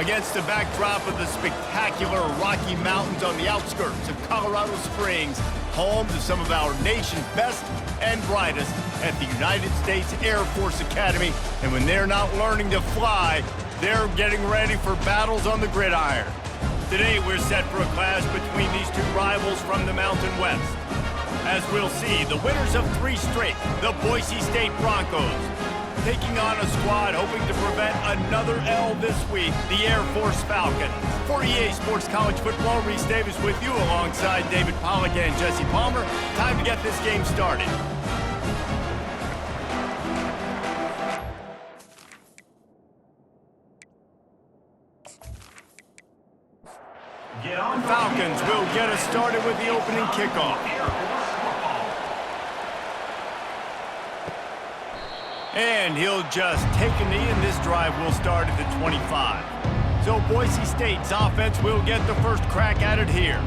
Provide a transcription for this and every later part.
Against the backdrop of the spectacular Rocky Mountains on the outskirts of Colorado Springs, home to some of our nation's best and brightest at the United States Air Force Academy. And when they're not learning to fly, they're getting ready for battles on the gridiron. Today, we're set for a clash between these two rivals from the Mountain West. As we'll see, the winners of 3 straight, the Boise State Broncos, taking on a squad hoping to prevent another L this week, the Air Force Falcons. For EA Sports College Football, Reese Davis with you alongside David Pollack and Jesse Palmer. Time to get this game started. Falcons will get us started with the opening kickoff. And he'll just take a knee, and this drive will start at the 25. So Boise State's offense will get the first crack at it here.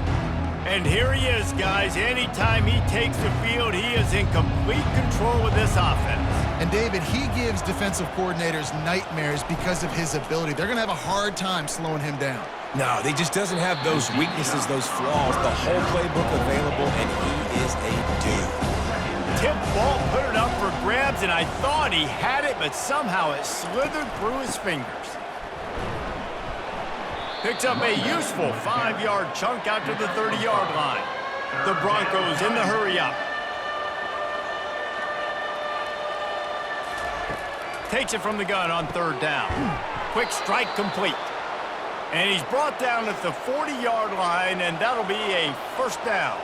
And here he is, guys. Anytime he takes the field, he is in complete control of this offense. And David, he gives defensive coordinators nightmares because of his ability. They're going to have a hard time slowing him down. No, he just doesn't have those weaknesses, those flaws, the whole playbook available, and he is a dude. Tip ball, put it up for grabs, and I thought he had it, but somehow it slithered through his fingers. Picks up a useful 5-yard chunk out to the 30-yard line. The Broncos in the hurry-up. Takes it from the gun on 3rd down. Quick strike complete. And he's brought down at the 40-yard line, and that'll be a 1st down.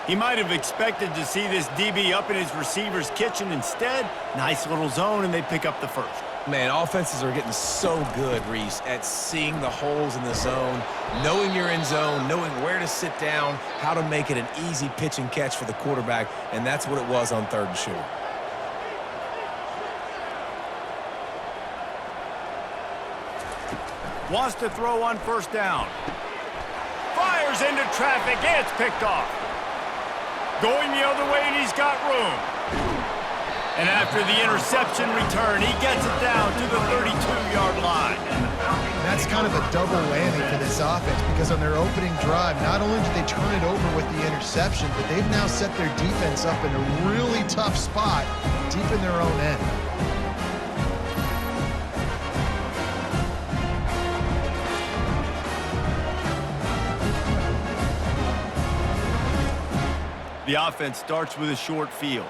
He might have expected to see this DB up in his receiver's kitchen. Instead, nice little zone, and they pick up the 1st. Man, offenses are getting so good, Reese, at seeing the holes in the zone, knowing you're in zone, knowing where to sit down, how to make it an easy pitch and catch for the quarterback, and that's what it was on 3rd and short. Wants to throw on 1st down. Fires into traffic, and it's picked off. Going the other way, and he's got room. And after the interception return, he gets it down to the 32-yard line. That's kind of a double whammy for this offense because on their opening drive, not only did they turn it over with the interception, but they've now set their defense up in a really tough spot deep in their own end. The offense starts with a short field.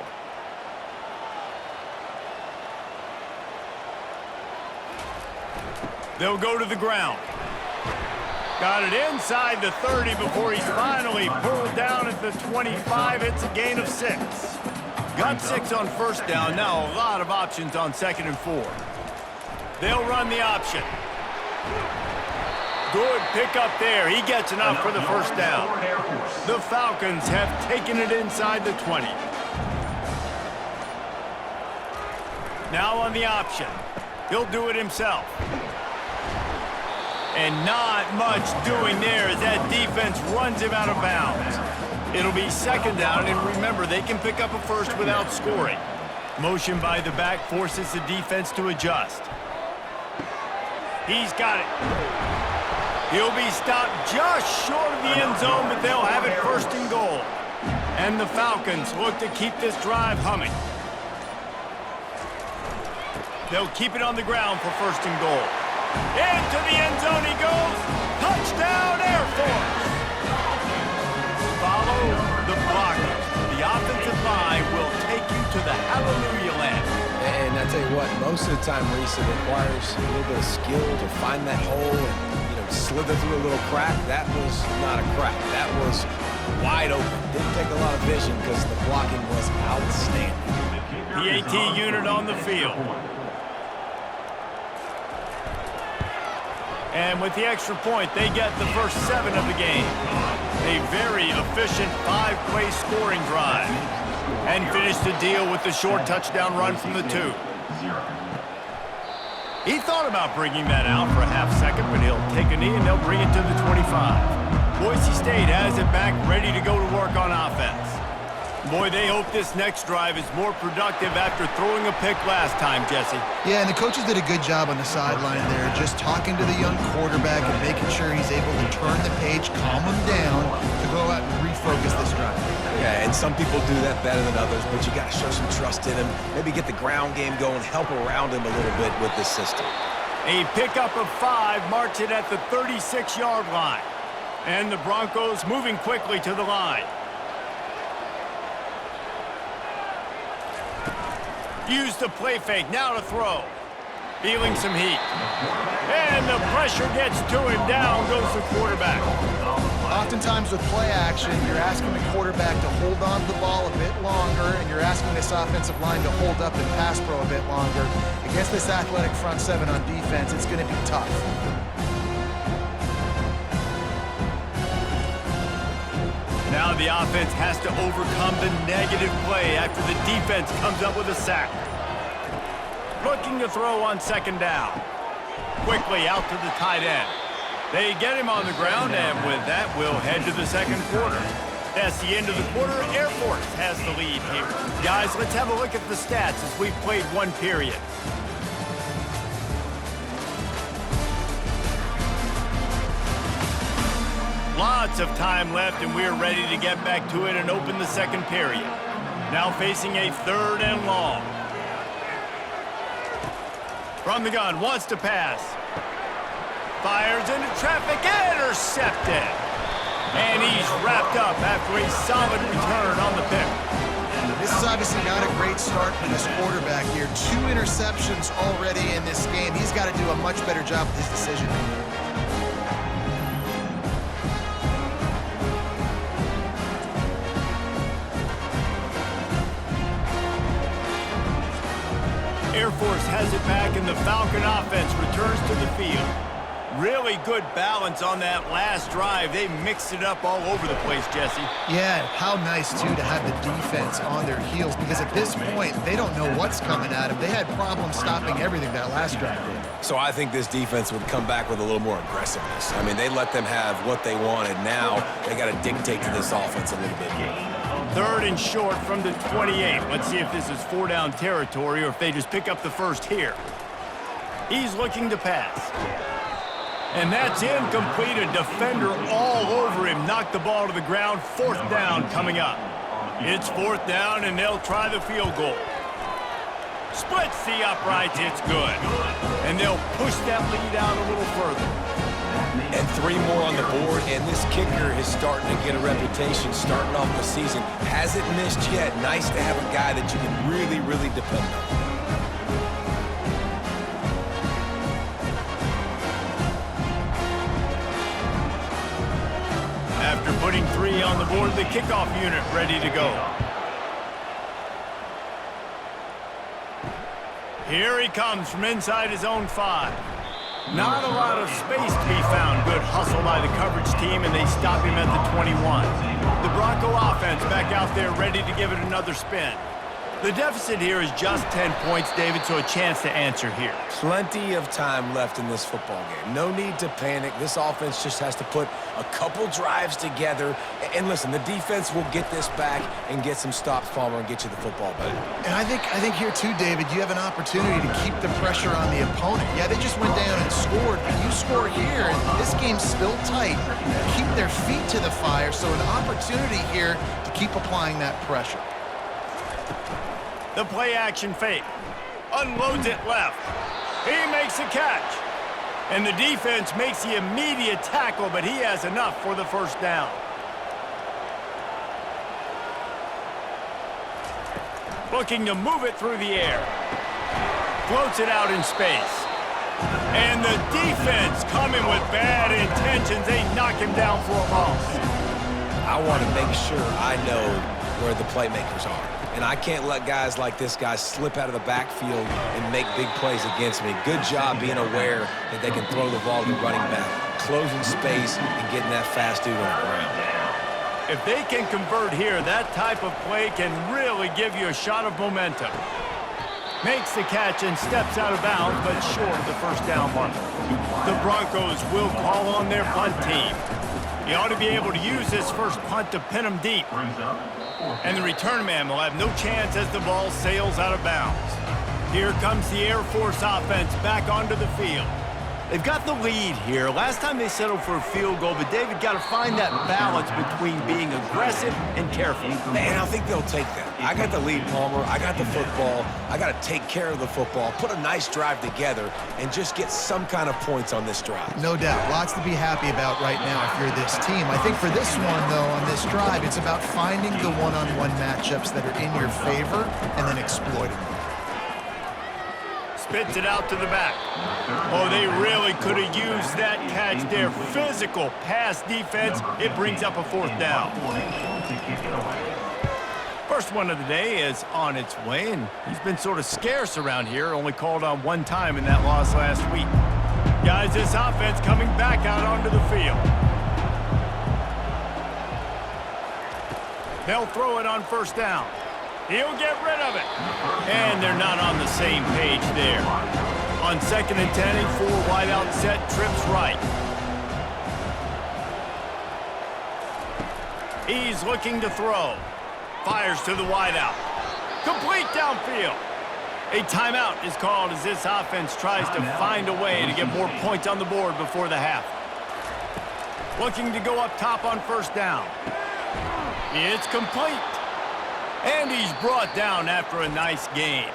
They'll go to the ground. Got it inside the 30 before he's finally pulled down at the 25. It's a gain of 6. Got 6 on 1st down. Now a lot of options on 2nd and 4. They'll run the option. Good pick up there. He gets enough for the 1st down. The Falcons have taken it inside the 20. Now on the option. He'll do it himself. And not much doing there as that defense runs him out of bounds. It'll be 2nd down, and remember, they can pick up a 1st without scoring. Motion by the back forces the defense to adjust. He's got it. He'll be stopped just short of the end zone, but they'll have it 1st and goal. And the Falcons look to keep this drive humming. They'll keep it on the ground for 1st and goal. Into the end zone he goes. Touchdown, Air Force. Follow the blockers. The offensive line will take you to the hallelujah land. And I tell you what, most of the time, Reese, it requires a little bit of skill to find that hole and slither through a little crack. That was not a crack. That was wide open. Didn't take a lot of vision because the blocking was outstanding. The AT unit on the field. And with the extra point, they get the first 7 of the game. A very efficient 5-play scoring drive. And finish the deal with the short touchdown run from the 2. He thought about bringing that out for a half second, but he'll take a knee and they'll bring it to the 25. Boise State has it back, ready to go to work on offense. Boy, they hope this next drive is more productive after throwing a pick last time, Jesse. Yeah, and the coaches did a good job on the sideline there, just talking to the young quarterback and making sure he's able to turn the page, calm him down, to go out and refocus this drive. Yeah, and some people do that better than others, but you got to show some trust in him. Maybe get the ground game going, help around him a little bit with this system. A pickup of 5 marks it at the 36-yard line. And the Broncos moving quickly to the line. Use the play fake, now to throw. Feeling some heat. And the pressure gets to him, down goes the quarterback. Oftentimes with play action, you're asking the quarterback to hold on to the ball a bit longer, and you're asking this offensive line to hold up and pass pro a bit longer. Against this athletic front seven on defense, it's going to be tough. Now the offense has to overcome the negative play after the defense comes up with a sack. Looking to throw on second down. Quickly out to the tight end. They get him on the ground, and with that, we'll head to the second quarter. That's the end of the quarter. Air Force has the lead here. Guys, let's have a look at the stats as we've played one period. Lots of time left, and we're ready to get back to it and open the second period. Now facing a 3rd and long. From the gun, wants to pass. Fires into traffic, intercepted. And he's wrapped up after a solid return on the pick. This is obviously not a great start for this quarterback here. 2 interceptions already in this game. He's got to do a much better job with his decision making. Air Force has it back, and the Falcon offense returns to the field. Really good balance on that last drive. They mixed it up all over the place, Jesse. Yeah, how nice, too, to have the defense on their heels, because at this point, they don't know what's coming at them. They had problems stopping everything that last drive did. So I think this defense would come back with a little more aggressiveness. I mean, they let them have what they wanted. Now they got to dictate to this offense a little bit more. 3rd and short from the 28. Let's see if this is 4-down territory or if they just pick up the first here. He's looking to pass. And that's incomplete. A defender all over him. Knocked the ball to the ground. 4th down coming up. It's 4th down, and they'll try the field goal. Splits the uprights. It's good. And they'll push that lead out a little further. And 3 more on the board, and this kicker is starting to get a reputation starting off the season. Hasn't missed yet. Nice to have a guy that you can really, really depend on. After putting 3 on the board, the kickoff unit ready to go. Here he comes from inside his own 5. Not a lot of space to be found. Good hustle by the coverage team, and they stop him at the 21. The Bronco offense back out there ready to give it another spin. The deficit here is just 10 points, David, so a chance to answer here. Plenty of time left in this football game. No need to panic. This offense just has to put a couple drives together. And listen, the defense will get this back and get some stops, Palmer, and get you the football back. And I think here too, David, you have an opportunity to keep the pressure on the opponent. Yeah, they just went down and scored, but you score here, and this game's still tight. Keep their feet to the fire, so an opportunity here to keep applying that pressure. The play action fake. Unloads it left. He makes a catch. And the defense makes the immediate tackle, but he has enough for the first down. Looking to move it through the air. Floats it out in space. And the defense coming with bad intentions. They knock him down for a loss. I want to make sure I know where the playmakers are. And I can't let guys like this guy slip out of the backfield and make big plays against me. Good job being aware that they can throw the ball to the running back, closing space and getting that fast dude on the ground. If they can convert here, that type of play can really give you a shot of momentum. Makes the catch and steps out of bounds, but short of the first down mark. The Broncos will call on their punt team. He ought to be able to use this first punt to pin him deep. And the return man will have no chance as the ball sails out of bounds. Here comes the Air Force offense back onto the field. They've got the lead here. Last time they settled for a field goal, but David got to find that balance between being aggressive and careful. Man, I think they'll take that. I got the lead, Palmer. I got the football. I got to take care of the football, put a nice drive together, and just get some kind of points on this drive. No doubt. Lots to be happy about right now if you're this team. I think for this one, though, on this drive, it's about finding the one-on-one matchups that are in your favor and then exploiting them. Spits it out to the back. Oh, they really could have used that catch there. Physical pass defense. It brings up a 4th down. First one of the day is on its way, and he's been sort of scarce around here. Only called on one time in that loss last week. Guys, this offense coming back out onto the field. They'll throw it on 1st down. He'll get rid of it. And they're not on the same page there. On 2nd and 10, a 4 wide out set, trips right. He's looking to throw. Fires to the wide out. Complete downfield. A timeout is called as this offense tries to find a way to get more points on the board before the half. Looking to go up top on 1st down. It's complete. And he's brought down after a nice gain.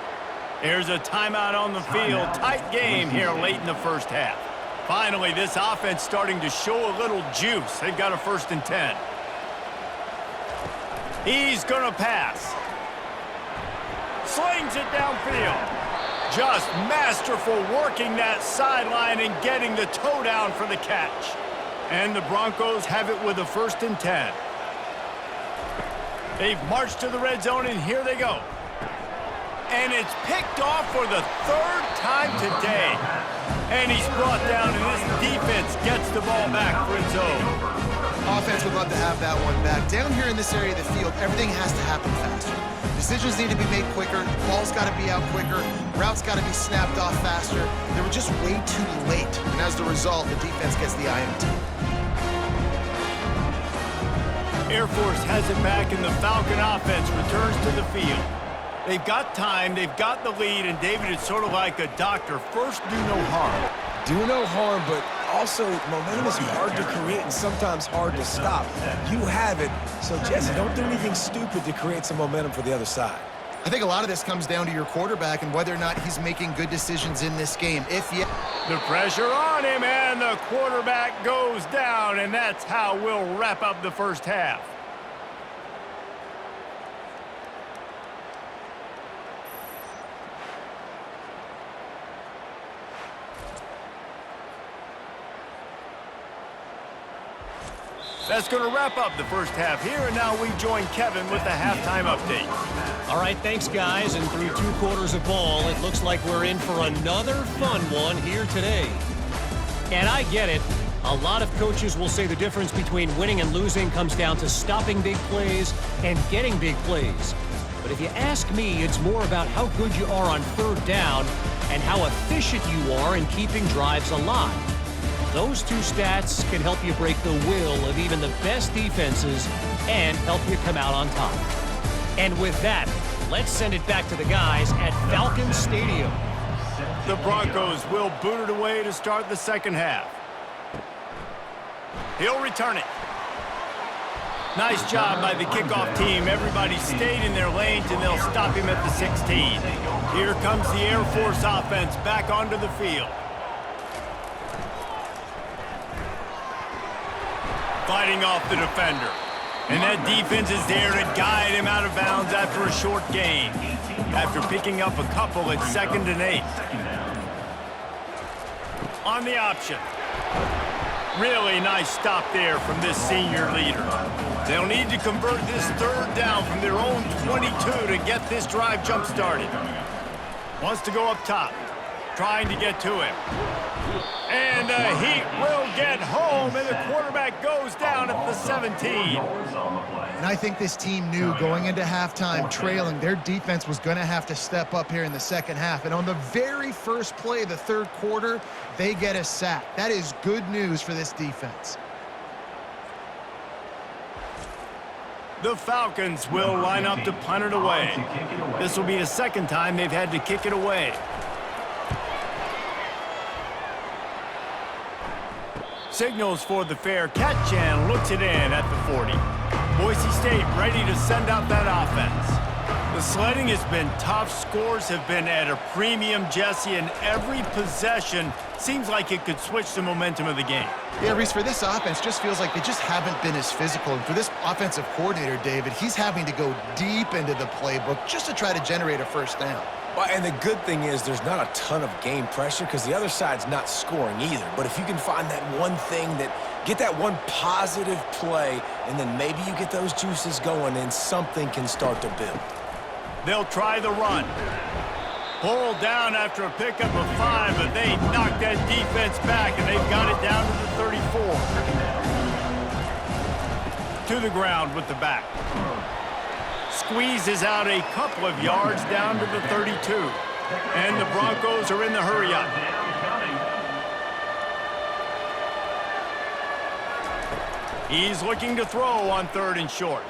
There's a timeout on the field. Tight game here late in the 1st half. Finally, this offense starting to show a little juice. They've got a 1st and 10. He's going to pass. Slings it downfield. Just masterful working that sideline and getting the toe down for the catch. And the Broncos have it with a 1st and 10. They've marched to the red zone, and here they go. And it's picked off for the 3rd time today. And he's brought down, and this defense gets the ball back for its own. Offense would love to have that one back. Down here in this area of the field, everything has to happen faster. Decisions need to be made quicker. The ball's got to be out quicker. Routes got to be snapped off faster. They were just way too late. And as the result, the defense gets the INT. Air Force has it back, and the Falcon offense returns to the field. They've got time, they've got the lead, and David, it's sort of like a doctor. First, do no harm. Do no harm, but also momentum is hard to create and sometimes hard to stop. You have it, so Jesse, don't do anything stupid to create some momentum for the other side. I think a lot of this comes down to your quarterback and whether or not he's making good decisions in this game. The pressure on him, and the quarterback goes down, and that's how we'll wrap up the 1st half. That's going to wrap up the 1st half here, and now we join Kevin with the halftime update. All right, thanks, guys. And through 2 quarters of ball, it looks like we're in for another fun one here today. And I get it. A lot of coaches will say the difference between winning and losing comes down to stopping big plays and getting big plays. But if you ask me, it's more about how good you are on 3rd down and how efficient you are in keeping drives alive. Those 2 stats can help you break the will of even the best defenses and help you come out on top. And with that, let's send it back to the guys at Falcon Stadium. The Broncos will boot it away to start the 2nd half. He'll return it. Nice job by the kickoff team. Everybody stayed in their lanes, and they'll stop him at the 16. Here comes the Air Force offense back onto the field. Fighting off the defender. And that defense is there to guide him out of bounds after a short gain. After picking up a couple at 2nd and 8. On the option. Really nice stop there from this senior leader. They'll need to convert this 3rd down from their own 22 to get this drive jump-started. Wants to go up top. Trying to get to him. And he will get home, and the quarterback goes down at the 17. And I think this team knew going into halftime trailing, their defense was going to have to step up here in the 2nd half. And on the very first play of the 3rd quarter, they get a sack. That is good news for this defense. The Falcons will line up to punt it away. This will be the second time they've had to kick it away. Signals for the fair catch and looks it in at the 40. Boise State ready to send out that offense. The sledding has been tough. Scores have been at a premium, Jesse, and every possession seems like it could switch the momentum of the game. Yeah, Reese, for this offense, just feels like they just haven't been as physical. And for this offensive coordinator, David, he's having to go deep into the playbook just to try to generate a first down. Well, and the good thing is there's not a ton of game pressure because the other side's not scoring either. But if you can find that one thing get that one positive play, and then maybe you get those juices going and something can start to build. They'll try the run. Pulled down after a pickup of 5, but they knocked that defense back, and they've got it down to the 34. To the ground with the back. Squeezes out a couple of yards down to the 32. And the Broncos are in the hurry-up. He's looking to throw on 3rd and short.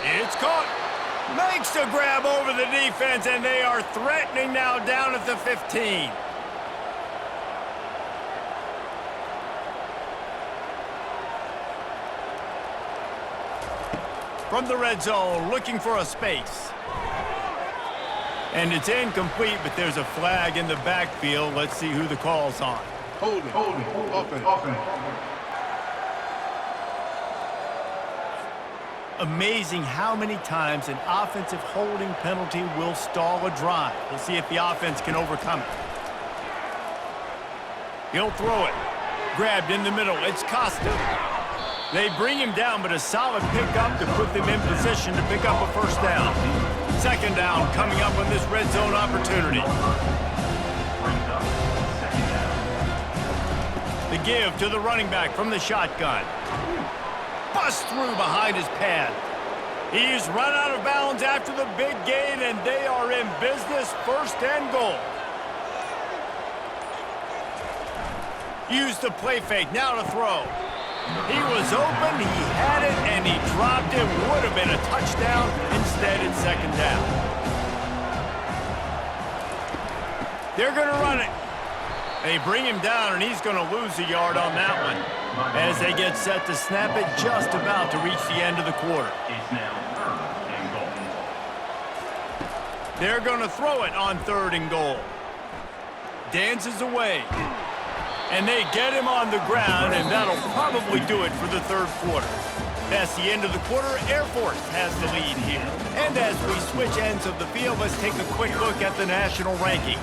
It's caught. Makes the grab over the defense, and they are threatening now down at the 15. From the red zone, looking for a space. And it's incomplete, but there's a flag in the backfield. Let's see who the call's on. Holding, offense. Amazing how many times an offensive holding penalty will stall a drive. We'll see if the offense can overcome it. He'll throw it. Grabbed in the middle. It's Costa. They bring him down, but a solid pickup to put them in position to pick up a first down. Second down coming up on this red zone opportunity. The give to the running back from the shotgun. Bust through behind his pad. He's run out of bounds after the big gain, and they are in business, 1st and goal. Use the play fake, now to throw. He was open, he had it, and he dropped it. Would have been a touchdown. Instead, it's 2nd down. They're going to run it. They bring him down, and he's going to lose a yard on that one. As they get set to snap it, just about to reach the end of the quarter. They're going to throw it on 3rd and goal. Dances away. And they get him on the ground, and that'll probably do it for the 3rd quarter. That's the end of the quarter. Air Force has the lead here. And as we switch ends of the field, let's take a quick look at the national rankings.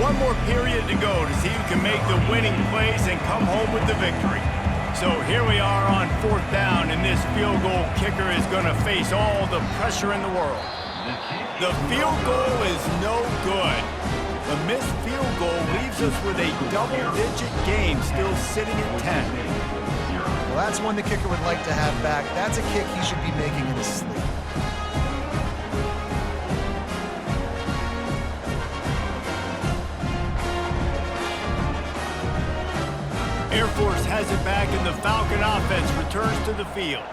One more period to go to see who can make the winning plays and come home with the victory. So here we are on 4th down, and this field goal kicker is going to face all the pressure in the world. The field goal is no good. The missed field goal leaves us with a double-digit game still sitting at 10. Well, that's one the kicker would like to have back. That's a kick he should be making in his sleep. Air Force has it back, and the Falcon offense returns to the field.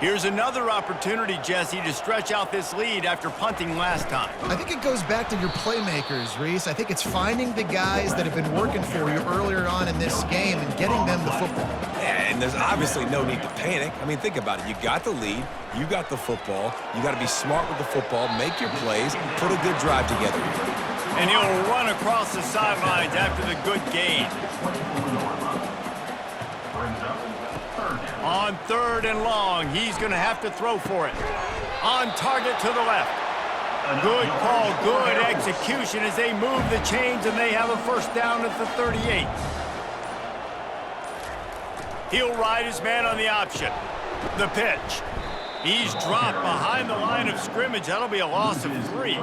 Here's another opportunity, Jesse, to stretch out this lead after punting last time. I think it goes back to your playmakers, Reese. I think it's finding the guys that have been working for you earlier on in this game and getting them the football. Yeah, and there's obviously no need to panic. I mean, think about it. You got the lead. You got the football. You got to be smart with the football, make your plays, put a good drive together. And he'll run across the sidelines after the good gain. On 3rd and long, he's going to have to throw for it. On target to the left. Good call, good execution as they move the chains, and they have a first down at the 38. He'll ride his man on the option. The pitch. He's dropped behind the line of scrimmage. That'll be a loss of 3.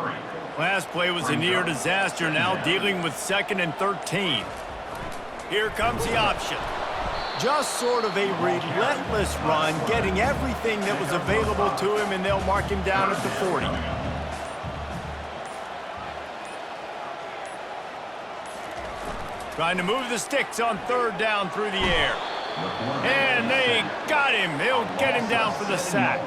Last play was a near disaster, now dealing with 2nd and 13. Here comes the option. Just sort of a relentless run, getting everything that was available to him, and they'll mark him down at the 40. Trying to move the sticks on third down through the air. And they got him. He'll get him down for the sack.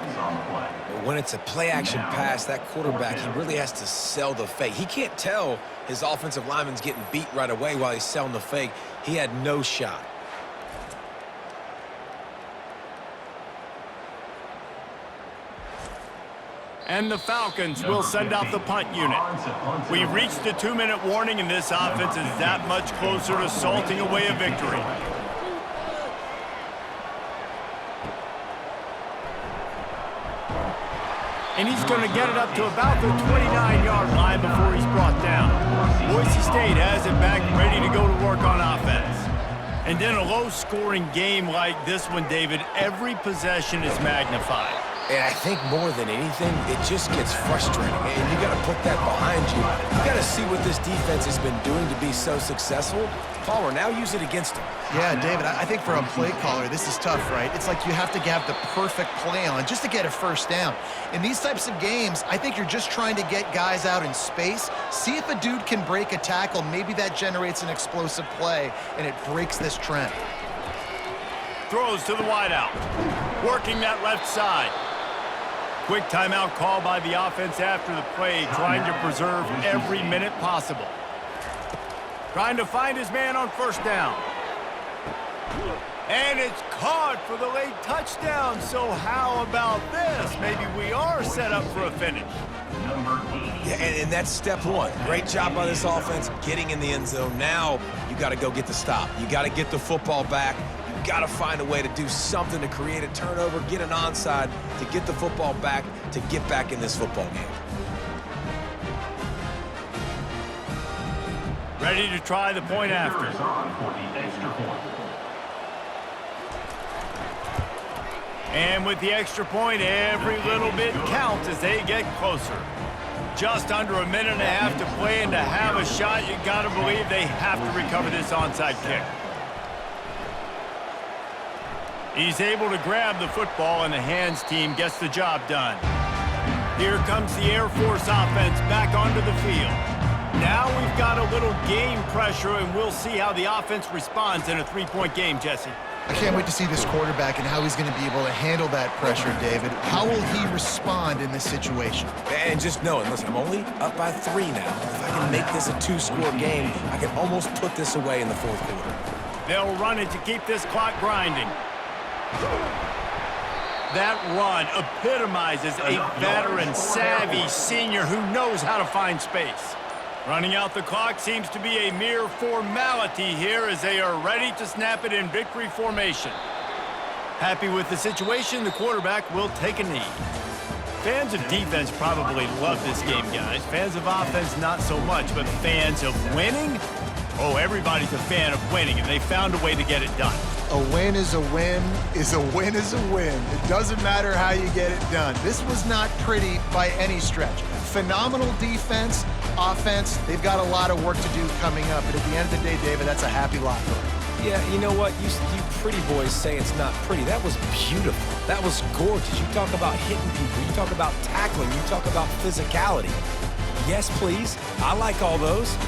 When it's a play-action pass, that quarterback, he really has to sell the fake. He can't tell his offensive lineman's getting beat right away while he's selling the fake. He had no shot. And the Falcons will send out the punt unit. We've reached the 2-minute warning, and this offense is that much closer to salting away a victory. And he's going to get it up to about the 29-yard line before he's brought down. Boise State has it back, ready to go to work on offense. And in a low-scoring game like this one, David, every possession is magnified. And I think more than anything, it just gets frustrating. And you got to put that behind you. You got to see what this defense has been doing to be so successful. Palmer, now use it against them. Yeah, David, I think for a play caller, this is tough, right? It's like you have to have the perfect play on just to get a first down. In these types of games, I think you're just trying to get guys out in space, see if a dude can break a tackle. Maybe that generates an explosive play, and it breaks this trend. Throws to the wideout. Working that left side. Quick timeout call by the offense after the play, trying to preserve every minute possible. Trying to find his man on first down. And it's caught for the late touchdown. So how about this? Maybe we are set up for a finish. Yeah, and that's step one. Great job by this offense getting in the end zone. Now you got to go get the stop. You got to get the football back. Got to find a way to do something to create a turnover, get an onside, to get the football back, to get back in this football game. Ready to try the point after. And with the extra point, every little bit counts as they get closer. Just under a minute and a half to play, and to have a shot, you got to believe they have to recover this onside kick. He's able to grab the football, and the hands team gets the job done. Here comes the Air Force offense back onto the field. Now we've got a little game pressure, and we'll see how the offense responds in a three-point game, Jesse. I can't wait to see this quarterback and how he's going to be able to handle that pressure, David. How will he respond in this situation? And just knowing, listen, I'm only up by 3 now. If I can make this a 2-score game, I can almost put this away in the fourth quarter. They'll run it to keep this clock grinding. That run epitomizes a veteran, savvy senior who knows how to find space. Running out the clock seems to be a mere formality here as they are ready to snap it in victory formation. Happy with the situation, the quarterback will take a knee. Fans of defense probably love this game, guys. Fans of offense, not so much, but fans of winning? Oh, everybody's a fan of winning, and they found a way to get it done. A win is a win is a win is a win. It doesn't matter how you get it done. This was not pretty by any stretch. Phenomenal defense, offense. They've got a lot of work to do coming up. But at the end of the day, David, that's a happy lot for them. Yeah, you know what? You pretty boys say it's not pretty. That was beautiful. That was gorgeous. You talk about hitting people. You talk about tackling. You talk about physicality. Yes, please. I like all those.